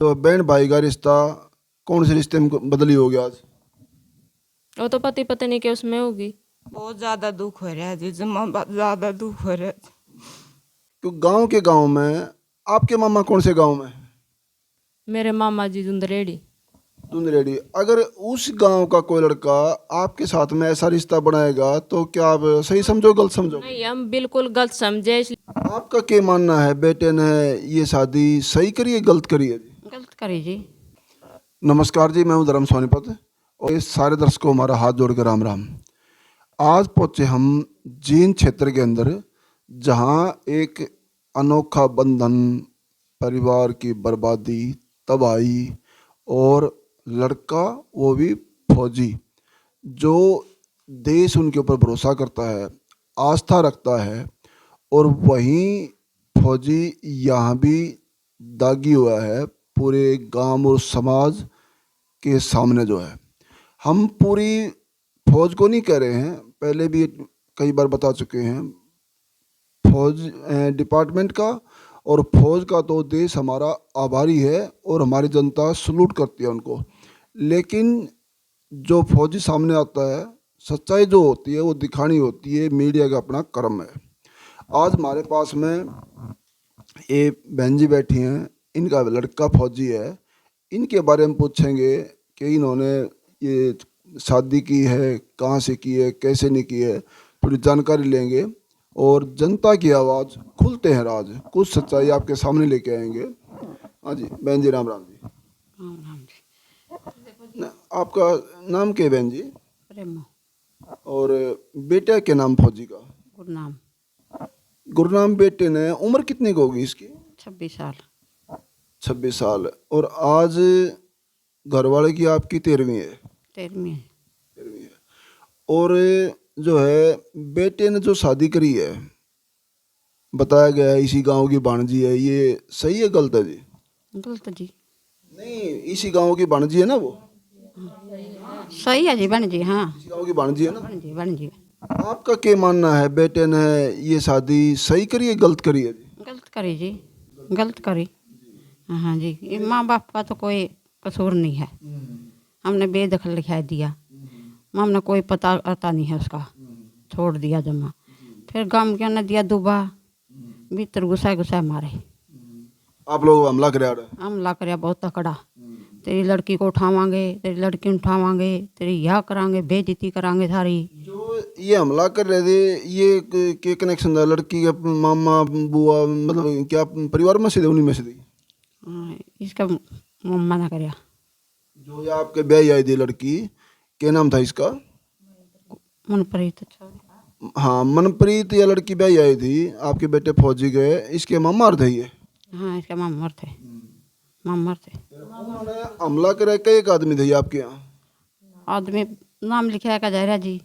तो बहन भाई का रिश्ता कौन से रिश्ते में बदली हो गया आज? वो तो पति पत्नी के उसमें होगी। बहुत ज्यादा दुख हो रहा है जी, जमा बहुत ज्यादा दुख हो रहा है। क्यों गांव के गांव में आपके मामा कौन से गांव में है? मेरे मामा जी जुंदरेड़ी। दुंदरेडी। अगर उस गांव का कोई लड़का आपके साथ में ऐसा रिश्ता बनाएगा तो क्या आप सही समझो गलत समझो? नहीं, हम बिल्कुल गलत समझे आपका क्या मानना है, बेटे ने ये शादी सही करी है गलत करी है जी? गलत करी जी। नमस्कार जी, मैं हूँ धर्म सोनीपत और इस सारे दर्शकों को हमारा हाथ जोड़ कर राम राम। आज पहुँचे हम जींद क्षेत्र के अंदर, जहाँ एक अनोखा बंधन, परिवार की बर्बादी, तबाही और लड़का वो भी फौजी, जो देश उनके ऊपर भरोसा करता है, आस्था रखता है, और वहीं फौजी यहाँ भी दागी हुआ है पूरे गांव और समाज के सामने जो है। हम पूरी फौज को नहीं कह रहे हैं, पहले भी कई बार बता चुके हैं, फौज डिपार्टमेंट का और फौज का तो देश हमारा आभारी है और हमारी जनता सलूट करती है उनको। लेकिन जो फौजी सामने आता है, सच्चाई जो होती है वो दिखानी होती है, मीडिया का अपना कर्म है। आज हमारे पास में ये बहन जी बैठी हैं, इनका लड़का फौजी है। इनके बारे में पूछेंगे कि इन्होंने ये शादी की है, कहाँ से की है, कैसे नहीं की है, थोड़ी जानकारी लेंगे और जनता की आवाज़ खुलते हैं राज, कुछ सच्चाई आपके सामने लेके आएंगे। हाँ जी बहन जी, राम राम जी। राम जी। आपका नाम क्या है बहन जी? प्रेम। और बेटा के नाम फौजी का? गुरनाम। गुरनाम। बेटे ने उम्र कितनी की होगी इसकी? 26 साल। 26 साल। और आज घरवाले की आपकी 13वीं है? 13वीं। 13वीं है। और जो है बेटे ने जो शादी करी है, बताया गया है इसी गांव की भाणजी है, ये सही है गलत है जी? गलत जी। नहीं, इसी गांव की भाणजी है ना वो? सही है जी, बन जी। हाँ, इसी गांव की भाणजी है ना? बन जी, बन जी। आपका क्या मानना है, बेटे ने ये शादी सही करी है गलत करी है जी? गलत करी जी, गलत करी। हाँ जी, ये माँ बाप का तो कोई कसूर नहीं है। हमने बेदखल लिखा दिया, हमने कोई पता नहीं है उसका, छोड़ दिया जमा। फिर गांव के ने दिया दुबा, भीतर घुसा घुसा मारे। आप लोग हमला करे? हमला कर बहुत तकड़ा। तेरी लड़की को उठावांगे, तेरी लड़की को उठावांगे, तेरी यह करांगे, बेइज्जती करांगे सारी। जो ये हमला कर रहे थे, ये के कनेक्शन था लड़की के मामा बुआ, मतलब क्या परिवार में से थे, उन्हीं में से थी? हाँ, इसका मम्मा ना करया। जो ये आपके ब्याह आई थी लड़की, क्या नाम था इसका? मनप्रीत। हाँ, मनप्रीत। या लड़की ब्याह आई थी, आपके बेटे फौजी गए, इसके मामा थे ये? हाँ, इसके मामर थे, मामर थे। उन्होंने हमला करे, कई एक आदमी थे आपके यहाँ? आदमी नाम लिखा का जहरा जी।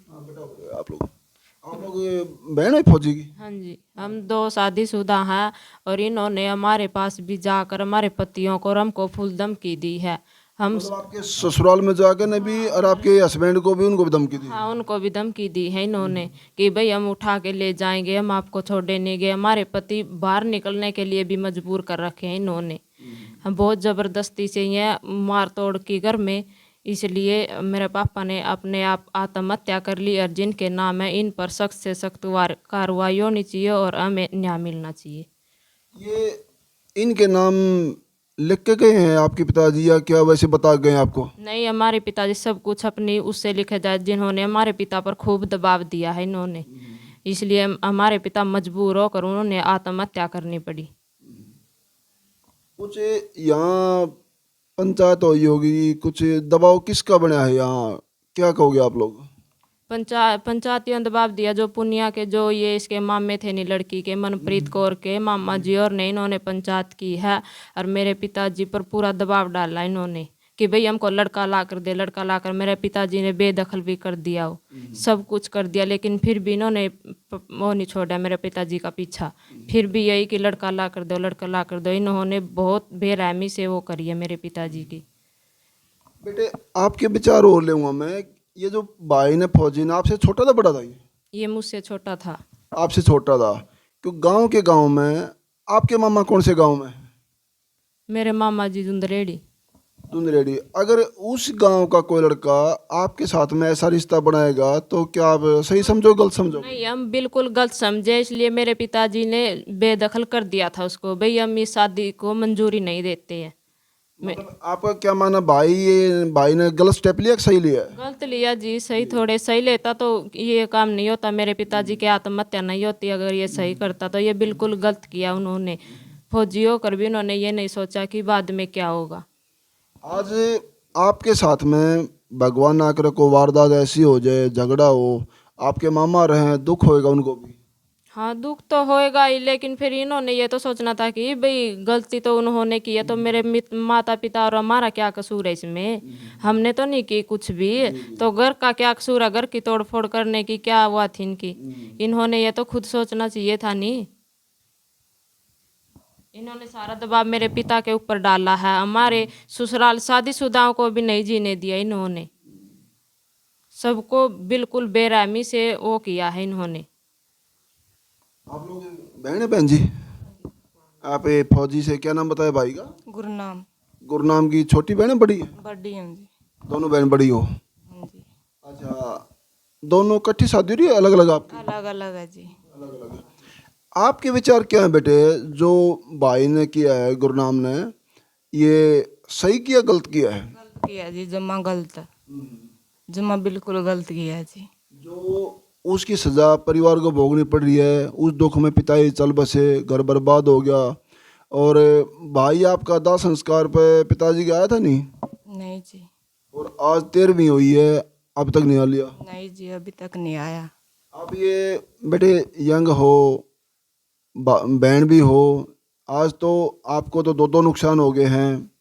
आप लोग बहन है फौजी की? हाँ जी, हम 2 शादीशुदा हैं और इन्होंने हमारे पास भी जाकर हमारे पतियों को और हमको फुल धमकी दी है। हम मतलब आपके ससुराल में जाकर ने भी, और आपके हस्बैंड को भी, उनको भी धमकी दी? हाँ, उनको भी धमकी दी है इन्होंने कि भाई हम उठा के ले जाएंगे, हम आपको छोड़े नहीं गए। हमारे पति बाहर निकलने के लिए भी मजबूर कर रखे हैं इन्होंने। हम बहुत ज़बरदस्ती से ये मार तोड़ की घर में, इसलिए मेरे पापा ने अपने आप आत्महत्या कर ली। और जिनके नाम है, इन पर सख्त से सख्त कार्रवाई होनी चाहिए और हमें न्याय मिलना चाहिए। ये इनके नाम लिख के गए हैं आपके पिताजी, या क्या वैसे बता गए हैं आपको? नहीं, हमारे पिताजी सब कुछ अपनी उससे लिखे जाए, जिन्होंने हमारे पिता पर खूब दबाव दिया है इन्होंने, इसलिए हमारे पिता मजबूर होकर उन्होंने आत्महत्या करनी पड़ी। कुछ यहाँ पंचायत हुई होगी, कुछ दबाव किसका बना है यहाँ, क्या कहोगे आप लोग? पंचायतियों ने दबाव दिया, जो पुनिया के जो ये इसके मामे थे नहीं लड़की के, मनप्रीत कौर के मामा जी, और ने इन्होंने पंचायत की है और मेरे पिताजी पर पूरा दबाव डाला इन्होंने कि भाई हमको लड़का ला कर दे, लड़का ला कर। मेरे पिताजी ने बेदखल भी कर दिया, वो सब कुछ कर दिया, लेकिन फिर भी इन्होंने वो नहीं छोड़ा मेरे पिताजी का पीछा। फिर भी यही कि लड़का ला कर दो, लड़का ला कर दो। इन्होंने बहुत बेरहमी से वो करी है मेरे पिताजी की। बेटे आपके विचार और लेऊंगा मैं, ये जो भाई ने फौजी ने, आपसे छोटा था बड़ा था ये मुझसे छोटा था। आपसे छोटा था। क्यों गांव के गांव में आपके मामा कौन से गांव में? मेरे मामा जी जुंदरेड़ी। रेडी। अगर उस गांव का कोई लड़का आपके साथ में ऐसा रिश्ता बनाएगा तो क्या आप सही समझो गलत समझो? नहीं, हम बिल्कुल गलत समझे, इसलिए मेरे पिताजी ने बेदखल कर दिया था उसको। भाई हम इस शादी को मंजूरी नहीं देते हैं। मतलब आपका क्या मानना, भाई ने गलत स्टेप लिया कि सही लिया है? गलत लिया जी, सही थोड़े, सही लेता तो ये काम नहीं होता, मेरे पिताजी की आत्महत्या नहीं होती। अगर ये सही करता तो ये बिल्कुल गलत किया उन्होंने। फौजी होकर भी उन्होंने ये नहीं सोचा कि बाद में क्या होगा। आज आपके साथ में भगवान ना करे को वारदात ऐसी हो जाए, झगड़ा हो, आपके मामा रहे, दुख होएगा उनको भी? हाँ, दुख तो होएगा ही, लेकिन फिर इन्होंने ये तो सोचना था कि भाई गलती तो उन्होंने की है, तो मेरे माता पिता और हमारा क्या कसूर है इसमें? हमने तो नहीं की कुछ भी। तो घर का क्या कसूर है? घर की तोड़ फोड़ करने की क्या हुआ थी इनकी? इन्होंने ये तो खुद सोचना चाहिए था। नहीं, इन्होंने सारा दबाव मेरे पिता के ऊपर डाला है। हमारे ससुराल शादीशुदाओं को भी नहीं जीने दिया इन्होंने। सबको बिल्कुल बेरहमी से वो किया है इन्होंने। आप लोग बहन है? बहन जी, आप ये फौजी से क्या नाम बताया भाई का? गुरनाम। गुरनाम की छोटी बहन है बड़ी है? बड़ी हैं जी। दोनों बहन बड़ी हो? हाँ जी। अच्छा, दोनों इकट्ठी शादी हो रही है अलग अलग आपकी? अलग अलग है जी। अलग अलग है। आपके विचार क्या है बेटे, जो भाई ने किया है गुरनाम ने, ये सही किया गलत किया है? गलत किया जी, जमा गलत। जमा बिल्कुल गलत किया जी। जो उसकी सजा परिवार को भोगनी पड़ रही है, उस दुख में पिता चल बसे, घर बर्बाद हो गया। और भाई आपका दाह संस्कार पे पिताजी का आया था नहीं? नहीं जी। और आज 13वीं हुई है, अब तक नहीं आ लिया। नहीं जी, अभी तक नहीं आया। अब ये बेटे यंग हो, बहन भी हो, आज तो आपको तो दो दो नुकसान हो गए हैं।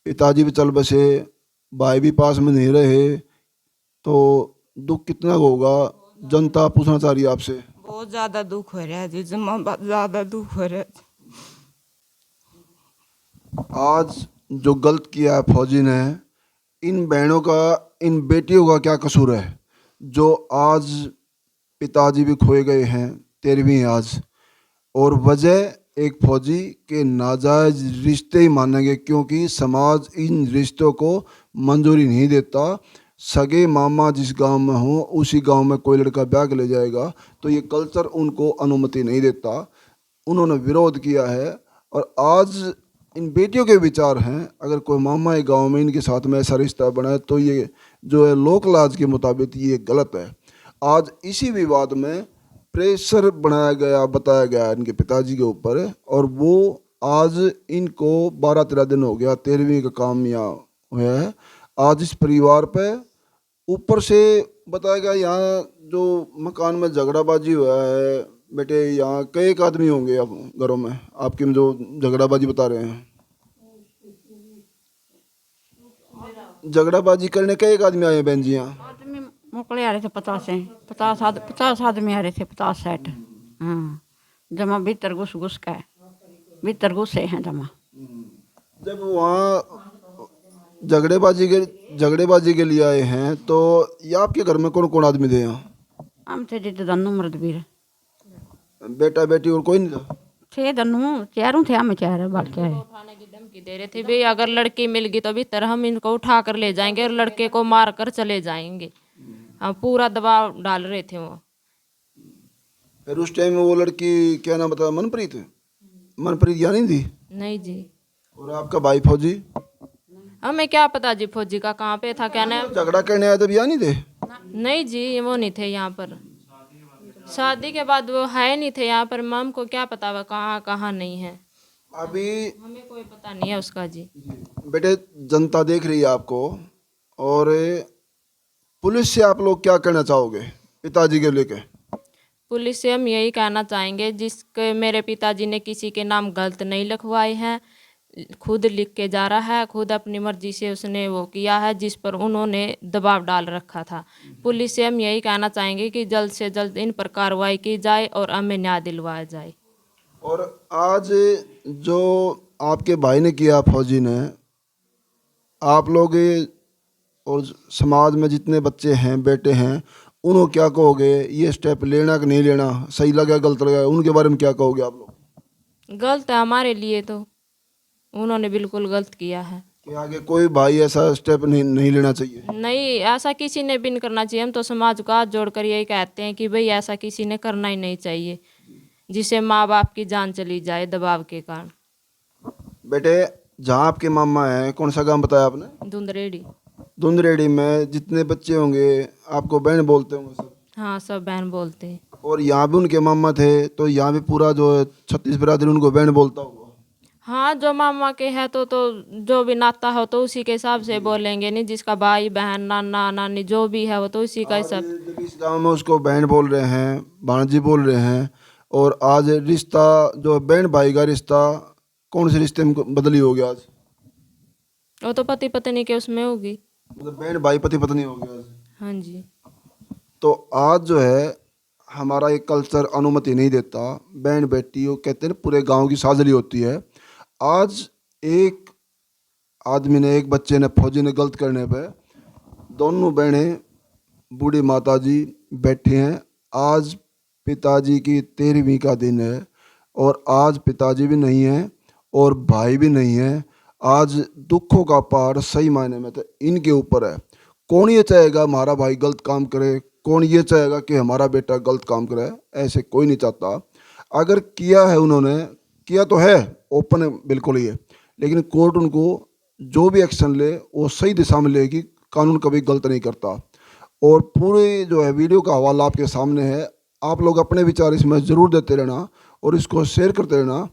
पिताजी भी चल बसे, भाई भी पास में नहीं रहे, तो दुख कितना होगा? जनता पूछना चाह रही है आपसे। बहुत ज्यादा दुख हो रहा है जी, जमा बहुत ज्यादा दुख हो रहा है। आज जो गलत किया है फौजी ने, इन बहनों का, इन बेटियों का क्या कसूर है जो आज पिताजी भी खोए गए हैं? 13वीं आज, और वजह एक फौजी के नाजायज रिश्ते ही मानेंगे, क्योंकि समाज इन रिश्तों को मंजूरी नहीं देता। सगे मामा जिस गांव में हो, उसी गांव में कोई लड़का ब्याह के ले जाएगा तो ये कल्चर उनको अनुमति नहीं देता। उन्होंने विरोध किया है। और आज इन बेटियों के विचार हैं, अगर कोई मामा एक गांव में इनके साथ में ऐसा रिश्ता बनाए तो ये जो है लोक लाज के मुताबिक ये गलत है। आज इसी विवाद में प्रेशर बनाया गया, बताया गया इनके पिताजी के ऊपर, और वो आज इनको 12-13 दिन हो गया, 13वीं का काम यहाँ हुआ है। आज इस परिवार पे ऊपर से बताया गया, यहाँ जो मकान में झगड़ाबाजी हुआ है बेटे, यहाँ कई एक आदमी होंगे अब घरों में आपकी में जो झगड़ाबाजी बता रहे हैं। झगड़ाबाजी करने कई एक आदमी आए हैं बहन जी यहाँ? आदमी मोकले आ रहे थे 50 आदमी आ रहे थे, 50-60। हाँ, जमा भीतर घुस का है, भीतर घुसे हैं जमा। जब वहाँ झगड़ेबाजी के लिए आए हैं तो ये आपके घर में कौन कौन आदमी थे यहाँ? हम थे जी दन्नू मर्दवीर, बेटा बेटी और कोई नहीं था? थे दन्नू, चारों थे, हम चार बाल चार। उठाने की धमकी दे रहे थे, भाई अगर लड़की मिल गई तो भीतर हम इनको उठा कर ले जाएंगे और लड़के को मार कर चले जाएंगे। हम पूरा दबाव डाल रहे थे वो। फिर उस टाइम में वो लड़की क्या नाम बताया, मनप्रीत? मनप्रीत यहाँ नहीं थी? नहीं जी। और आपका भाई फौजी? हमें क्या पता जी फौजी का कहाँ पे था, क्या नाम? झगड़ा करने आए तब यहाँ नहीं थे? नहीं जी, वो नहीं थे यहाँ पर। शादी के बाद वो है नहीं थे यहाँ पर। मम को क्या पता वो कहाँ कहाँ नहीं है, अभी हमें कोई पता नहीं है उसका जी। बेटे जनता देख रही है आपको, और पुलिस से आप लोग क्या कहना चाहोगे पिताजी के लेके? पुलिस से हम यही कहना चाहेंगे, जिसके मेरे पिताजी ने किसी के नाम गलत नहीं लिखवाए हैं, खुद लिख के जा रहा है, खुद अपनी मर्जी से उसने वो किया है, जिस पर उन्होंने दबाव डाल रखा था। पुलिस से हम यही कहना चाहेंगे कि जल्द से जल्द इन पर कार्रवाई की जाए और हमें न्याय दिलवाया जाए। और आज जो आपके भाई ने किया, फौजी ने, आप लोग और समाज में जितने बच्चे हैं, बेटे हैं, उन्होंने क्या कहोगे? ये स्टेप लेना कि नहीं लेना, सही लगा गलत लगा, उनके बारे में क्या कहोगे आप लोग? गलत है हमारे लिए तो। उन्होंने बिल्कुल गलत किया है। कि आगे कोई भाई ऐसा स्टेप नहीं लेना चाहिए? नहीं, ऐसा किसी ने भी नहीं करना चाहिए। हम तो समाज को हाथ जोड़कर यही कहते हैं कि भाई ऐसा किसी ने करना ही नहीं चाहिए जिससे माँ बाप की जान चली जाए दबाव के कारण। बेटे, जहाँ आपके मामा हैं, कौन सा गांव बताया आपने? धुंधरेड़ी। धुंधरेड़ी में जितने बच्चे होंगे आपको बहन बोलते होंगे सब? हाँ, सब बहन बोलते हैं। और यहाँ भी उनके मामा थे तो यहाँ भी पूरा जो है 36 बिरादरी उनको बहन बोलता होगा? हाँ, जो मामा के है तो जो भी नाता हो तो उसी के हिसाब से बोलेंगे, नहीं जिसका भाई बहन नाना नानी जो भी है वो तो उसी का हिसाब। जब इस गांव में उसको बहन बोल रहे हैं, भांजी बोल रहे हैं, और आज रिश्ता जो बहन भाई का रिश्ता कौन से रिश्ते में बदली हो गया आज? वो तो पति पत्नी के उसमें होगी। मतलब बहन भाई पति पत्नी हो गया आज। हाँ जी। तो आज जो है हमारा एक कल्चर अनुमति नहीं देता। बहन बेटी वो कहते हैं ना पूरे गांव की साझली होती है। आज एक आदमी ने, एक बच्चे ने, फौजी ने गलत करने पे दोनों बहनें बूढ़ी माता जी बैठी हैं। आज पिताजी की 13वीं का दिन है और आज पिताजी भी नहीं हैं और भाई भी नहीं है। आज दुखों का पहाड़ सही मायने में तो इनके ऊपर है। कौन ये चाहेगा हमारा भाई गलत काम करे? कौन ये चाहेगा कि हमारा बेटा गलत काम करे? ऐसे कोई नहीं चाहता। अगर किया है, उन्होंने किया तो है, ओपन है बिल्कुल ही है, लेकिन कोर्ट उनको जो भी एक्शन ले वो सही दिशा में लेगी। कानून कभी गलत नहीं करता। और पूरे जो है वीडियो का हवाला आपके सामने है। आप लोग अपने विचार इसमें ज़रूर देते रहना और इसको शेयर करते रहना।